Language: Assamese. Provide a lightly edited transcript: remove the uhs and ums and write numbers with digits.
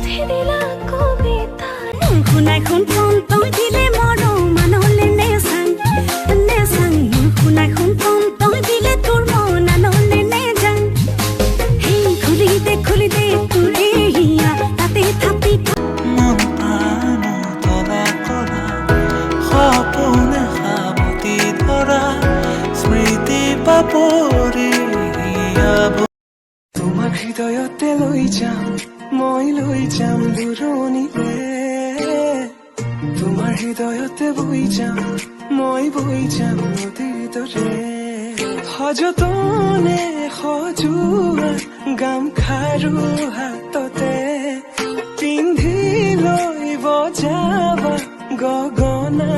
দিলা কবিতা শুনাই শুন ফোন তই দিলে মৰো মানলে নেচাং নেচাং শুনাই শুন ফোন তই দিলে তোৰ মন আনলে নেজাং হেই খুলি দে তোৰ হিয়া তাতে থাপি মন প্ৰাণ তলা কৰা সপোনে সাৱতি ধৰা স্মৃতি পাপৰি তোমাৰ হৃদয়তে লৈ যাম মই লৈ যাম দূৰণিলে তোমাৰ হৃদয়তে বৈ যাম মই বৈ যাম নদীৰ দৰে সযতনে সজোৱা গামখাৰু হাততে পিন্ধি লৈ বজাবা গগনা